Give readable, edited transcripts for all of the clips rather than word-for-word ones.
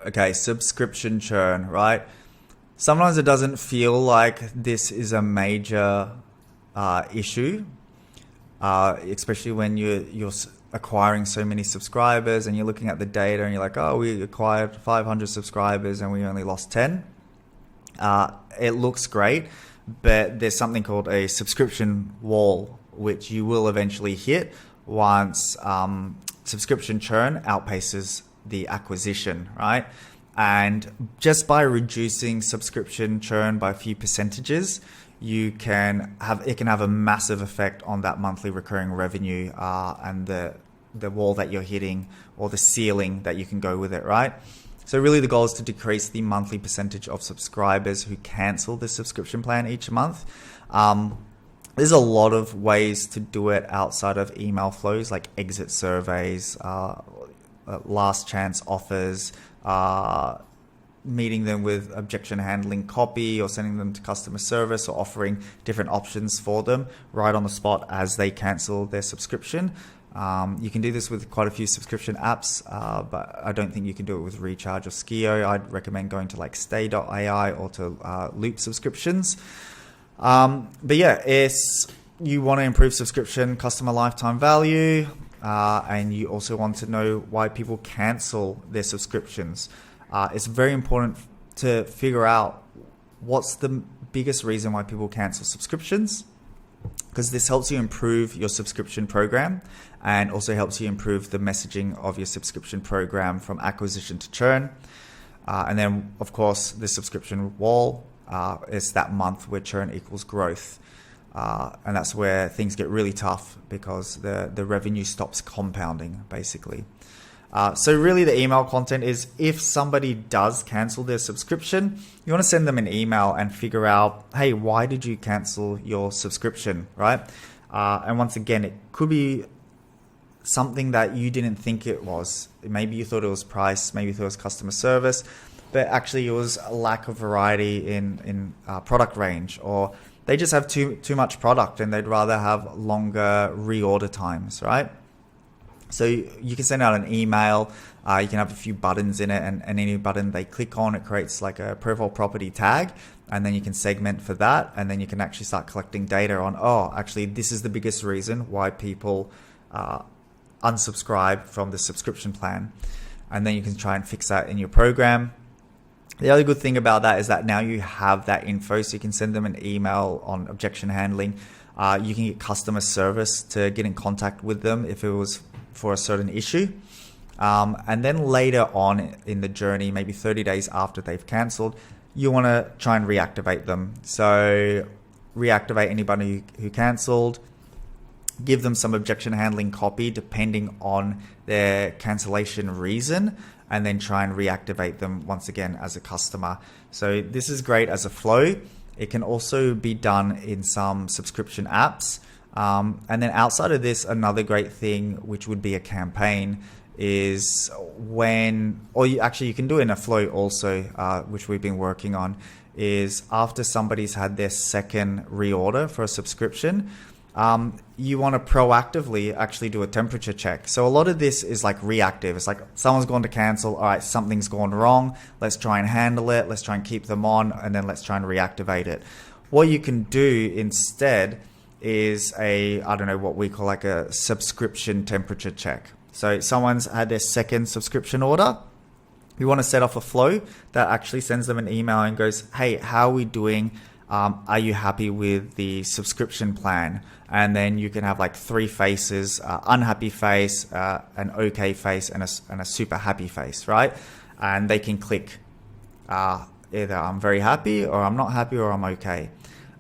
Okay, subscription churn, right? Sometimes it doesn't feel like this is a major issue, especially when you're acquiring so many subscribers and you're looking at the data and you're like, oh, we acquired 500 subscribers and we only lost 10. It looks great, but there's something called a subscription wall, which you will eventually hit once subscription churn outpaces the acquisition, right? And just by reducing subscription churn by a few percentages, it can have a massive effect on that monthly recurring revenue and the wall that you're hitting, or the ceiling that you can go with it, right? So really the goal is to decrease the monthly percentage of subscribers who cancel the subscription plan each month. There's a lot of ways to do it outside of email flows, like exit surveys, last chance offers, meeting them with objection handling copy, or sending them to customer service, or offering different options for them right on the spot as they cancel their subscription. You can do this with quite a few subscription apps, but I don't think you can do it with Recharge or Skio. I'd recommend going to like Stay.ai or to Loop subscriptions. But yeah, you want to improve subscription customer lifetime value, and you also want to know why people cancel their subscriptions. It's very important to figure out what's the biggest reason why people cancel subscriptions, because this helps you improve your subscription program and also helps you improve the messaging of your subscription program from acquisition to churn. And then, of course, the subscription wall is that month where churn equals growth. And that's where things get really tough, because the revenue stops compounding, basically. So really the email content is, if somebody does cancel their subscription, you want to send them an email and figure out, hey, why did you cancel your subscription, right? And once again, it could be something that you didn't think it was. Maybe you thought it was price, maybe you thought it was customer service, but actually it was a lack of variety in product range, or they just have too much product and they'd rather have longer reorder times, right? So you can send out an email, you can have a few buttons in it, and any button they click on, it creates like a profile property tag, and then you can segment for that, and then you can actually start collecting data on, oh, actually this is the biggest reason why people unsubscribe from the subscription plan. And then you can try and fix that in your program. The other good thing about that is that now you have that info, so you can send them an email on objection handling. You can get customer service to get in contact with them if it was for a certain issue. And then later on in the journey, maybe 30 days after they've cancelled, you want to try and reactivate them. So reactivate anybody who cancelled, give them some objection handling copy depending on their cancellation reason, and then try and reactivate them once again as a customer. So this is great as a flow. It can also be done in some subscription apps. And then outside of this, another great thing, which would be a campaign, is you can do it in a flow also, which we've been working on, is after somebody's had their second reorder for a subscription, you want to proactively actually do a temperature check. So a lot of this is like reactive. It's like someone's gone to cancel. All right, something's gone wrong. Let's try and handle it. Let's try and keep them on, and then let's try and reactivate it. What you can do instead is what we call like a subscription temperature check. So someone's had their second subscription order. You want to set off a flow that actually sends them an email and goes, hey, how are we doing? Are you happy with the subscription plan? And then you can have like three faces: unhappy face, an okay face, and a super happy face, right? And they can click either I'm very happy, or I'm not happy, or I'm okay.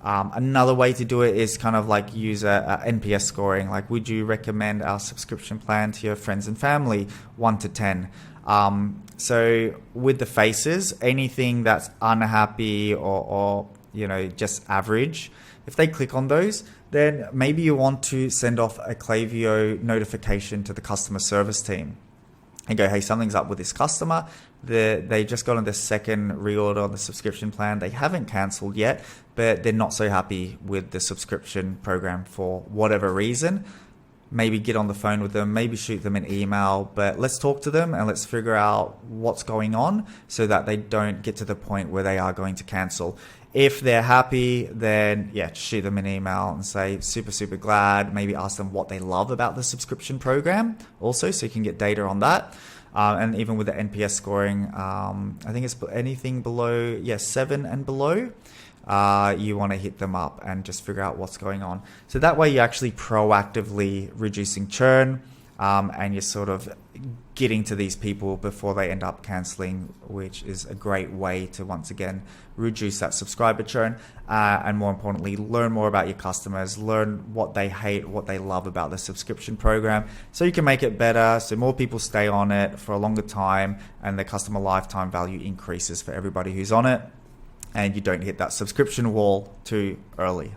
Another way to do it is kind of like use a NPS scoring. Like, would you recommend our subscription plan to your friends and family, 1 to 10? So with the faces, anything that's unhappy or just average, if they click on those, then maybe you want to send off a Klaviyo notification to the customer service team and go, hey, something's up with this customer. They just got on the second reorder on the subscription plan. They haven't cancelled yet, but they're not so happy with the subscription program for whatever reason. maybe get on the phone with them, maybe shoot them an email, but let's talk to them and let's figure out what's going on so that they don't get to the point where they are going to cancel. If they're happy, then yeah, just shoot them an email and say super glad. Maybe ask them what they love about the subscription program also, so you can get data on that. And even with the NPS scoring, I think it's anything below 7 and below. You want to hit them up and just figure out what's going on. So that way you're actually proactively reducing churn, and you're sort of getting to these people before they end up canceling, which is a great way to once again reduce that subscriber churn, and more importantly, learn more about your customers, learn what they hate, what they love about the subscription program, so you can make it better, so more people stay on it for a longer time and the customer lifetime value increases for everybody who's on it, and you don't hit that subscription wall too early.